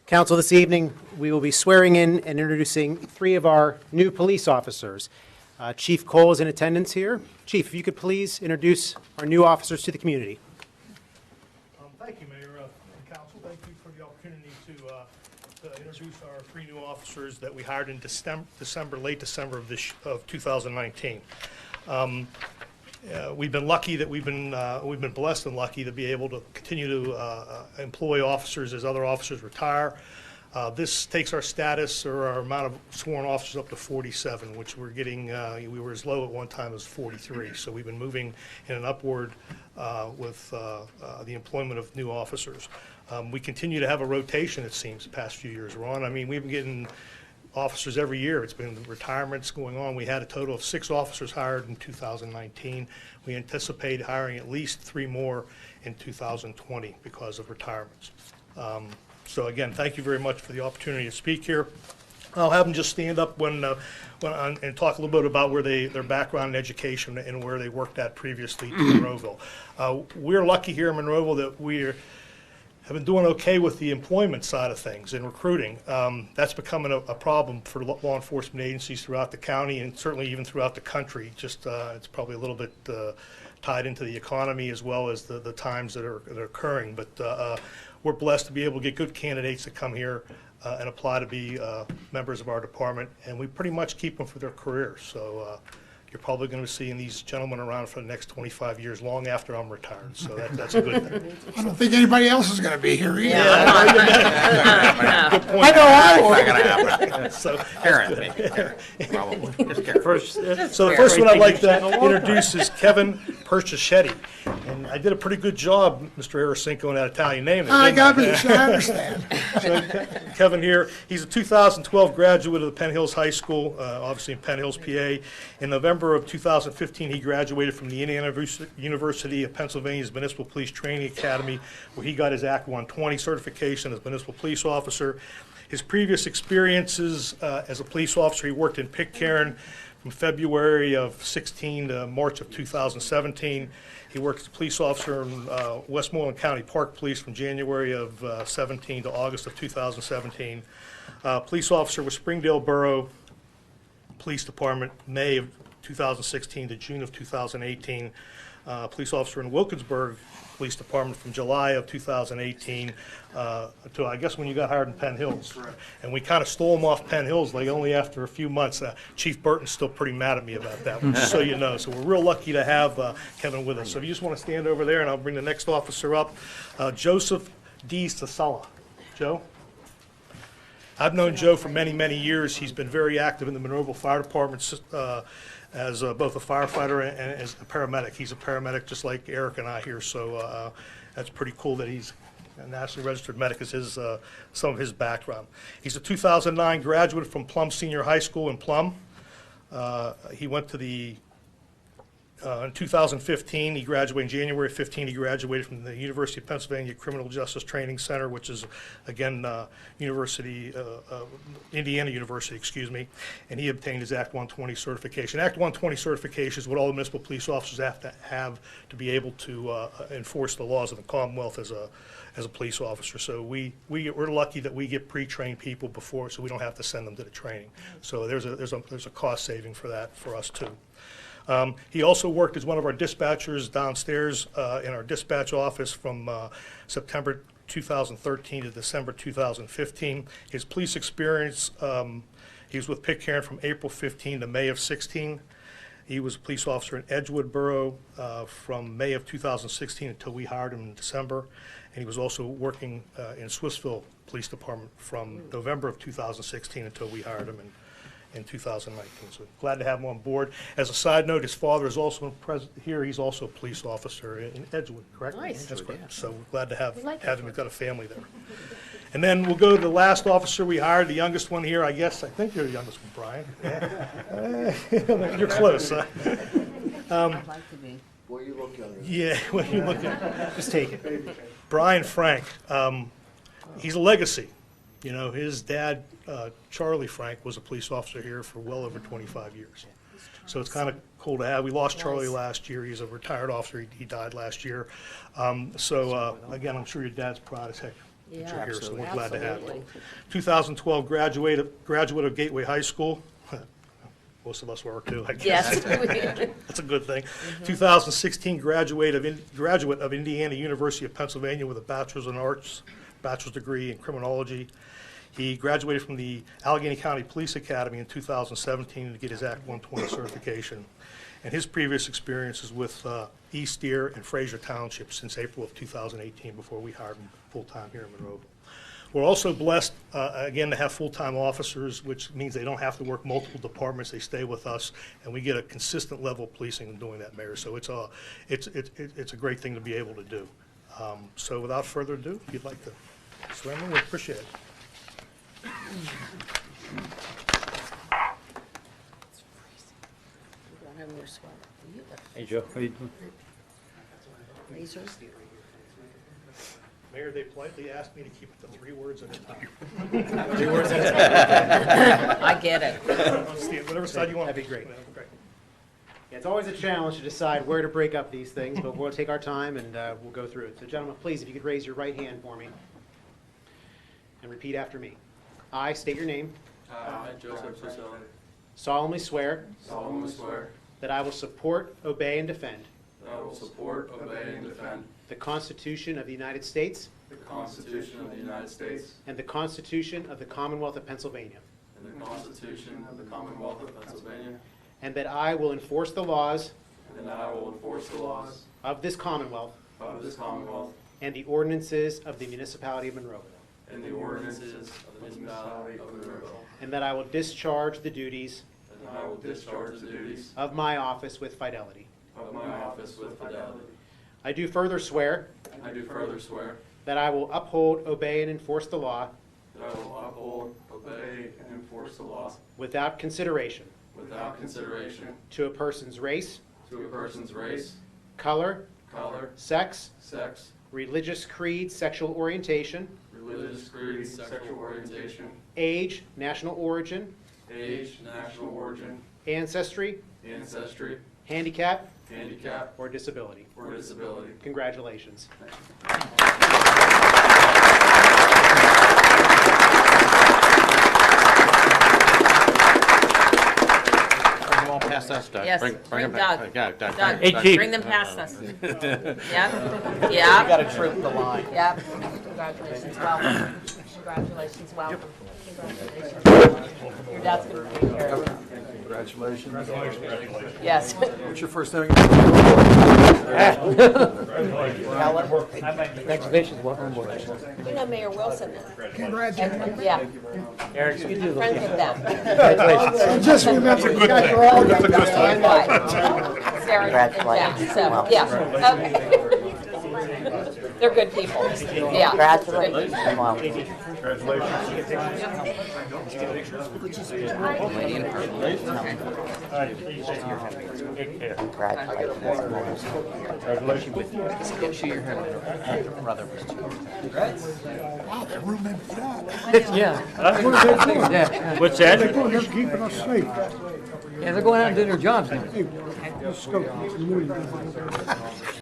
Council, this evening, we will be swearing in and introducing 3 of our new police officers. Chief Cole is in attendance here. Chief, if you could please introduce our new officers to the community. Thank you, Mayor and Council. Thank you for the opportunity to introduce our 3 new officers that we hired in late December of 2019. We've been lucky that we've been blessed and lucky to be able to continue to employ officers as other officers retire. This takes our status or our amount of sworn officers up to 47, which we're getting. We were as low at one time as 43. So we've been moving in an upward with the employment of new officers. We continue to have a rotation, it seems, the past few years, Ron. I mean, we've been getting officers every year. It's been retirements going on. We had a total of 6 officers hired in 2019. We anticipate hiring at least 3 more in 2020 because of retirements. So again, thank you very much for the opportunity to speak here. I'll have them just stand up and talk a little bit about where their background in education and where they worked at previously to Monroeville. We're lucky here in Monroeville that have been doing okay with the employment side of things and recruiting. That's becoming a problem for law enforcement agencies throughout the county and certainly even throughout the country. Just it's probably a little bit tied into the economy as well as the times that are occurring. But we're blessed to be able to get good candidates that come here and apply to be members of our department, and we pretty much keep them for their careers. So you're probably going to be seeing these gentlemen around for the next 25 years, long after I'm retired. So that's a good thing. I don't think anybody else is going to be here either. Good point. I know I will. Not gonna happen. So, Karen, maybe. Karen, probably. Just Karen. so the first one I'd like to introduce is Kevin Perciachetti. And I did a pretty good job, Mr. Aracinco, in that Italian name. I understand. So Kevin here, he's a 2012 graduate of the Penn Hills High School, obviously in Penn Hills, PA. In November of 2015, he graduated from the Indiana University of Pennsylvania's Municipal Police Training Academy, where he got his Act 120 certification as municipal police officer. His previous experiences as a police officer, he worked in Pitcairn from February of 16 to March of 2017. He worked as a police officer in Westmoreland County Park Police from January of 17 to August of 2017. Police officer with Springdale Borough Police Department, May of 2016 to June of 2018. Police officer in Wilkinsburg Police Department from July of 2018 until I guess when you got hired in Penn Hills. And we kind of stole him off Penn Hills like only after a few months. Chief Burton's still pretty mad at me about that one, just so you know. So we're real lucky to have Kevin with us. So if you just want to stand over there and I'll bring the next officer up. Joseph D. Sasala. Joe? I've known Joe for many, many years. He's been very active in the Monroeville Fire Department as both a firefighter and as a paramedic. He's a paramedic just like Eric and I here, so that's pretty cool that he's a nationally registered medic is some of his background. He's a 2009 graduate from Plum Senior High School in Plum. He went to the in 2015, he graduated in January of 15. He graduated from the University of Pennsylvania Criminal Justice Training Center, which is, again, Indiana University, excuse me, and he obtained his Act 120 certification. Act 120 certification is what all the municipal police officers have to be able to enforce the laws of the Commonwealth as a police officer. So we're lucky that we get pre-trained people before, so we don't have to send them to the training. So there's a cost saving for that for us too. He also worked as one of our dispatchers downstairs in our dispatch office from September 2013 to December 2015. His police experience, he was with Pitcairn from April 15 to May of 16. He was a police officer in Edgewood Borough from May of 2016 until we hired him in December. And he was also working in Swissville Police Department from November of 2016 until we hired him in 2019. So glad to have him on board. As a side note, his father is also present here. He's also a police officer in Edgewood, correct? Nice. That's correct. So we're glad to have like him. He's got a family there. And then we'll go to the last officer we hired, the youngest one here, I think you're the youngest one, Brian. You're close, huh? I'd like to be. Boy, you look younger. Yeah, when you look at Just take it. Brian Frank, he's a legacy. You know, his dad, Charlie Frank, was a police officer here for well over 25 years. So it's kind of cool to have. We lost Charlie last year. He's a retired officer. He died last year. Again, I'm sure your dad's proud as heck. that Yeah, you're here, so we're absolutely. glad to have you. 2012 graduate of Gateway High School. Most of us were too, I guess. Yes. That's a good thing. 2016 graduate of Indiana University of Pennsylvania with a Bachelor's in Arts, bachelor's degree in criminology. He graduated from the Allegheny County Police Academy in 2017 to get his Act 120 certification. And his previous experience is with East Deer and Fraser Township since April of 2018, before we hired him full-time here in Monroeville. We're also blessed, again, to have full-time officers, which means they don't have to work multiple departments. They stay with us, and we get a consistent level of policing in doing that, Mayor. So it's a great thing to be able to do. So without further ado, if you'd like to swear in, we appreciate it. Don't have your sweater. You got Hey, Joe. How you doing? razors? Mayor, they politely asked me to keep it to 3 words at a time. I get it. Whatever side you want. That'd be great. Great. Yeah, it's always a challenge to decide where to break up these things, but we'll take our time and we'll go through it. So gentlemen, please, if you could raise your right hand for me and repeat after me. I state your name, I, Joseph Pacelli, solemnly swear solemnly swear that I will support, obey, and defend that I will support, obey, and defend the Constitution of the United States the Constitution of the United States and the Constitution of the Commonwealth of Pennsylvania, and the Constitution of the Commonwealth of Pennsylvania, and that I will enforce the laws and that I will enforce the laws of this Commonwealth of this Commonwealth and the ordinances of the municipality of Monroeville, and the ordinances of the municipality of Monroeville, and that I will discharge the duties and I will discharge the duties of my office with fidelity. of my office with fidelity. I do further swear I do further swear that I will uphold, obey, and enforce the law that I will uphold, obey, and enforce the laws without consideration without consideration to a person's race, to a person's race, color, color, sex, sex, religious creed, sexual orientation, religious creed, sexual orientation, age, national origin, age, national origin, ancestry, ancestry, handicap, handicap, or disability. or disability. Congratulations. Bring them all past us, Doug. Yes, Bring bring them back. Doug. Yeah, Doug. Doug, Hey, Chief. bring them past us. Yep, You yep, gotta trim the line. yep. Congratulations, welcome. Congratulations, welcome. Congratulations. Your dad's gonna be here. Congratulations. Yes. What's your first name? Congratulations, welcome aboard. You know Mayor Wilson now. Congratulations. Yeah, Eric, excuse me. friends with them. Just remember, you guys are all good. And wife. Sarah and Jack, so, yeah, okay. They're good people, yeah. Congratulations. Wow, that room emptied out. Yeah. What's that? They're keeping us safe. Yeah, they're going out and doing their jobs now. Hey, let's go.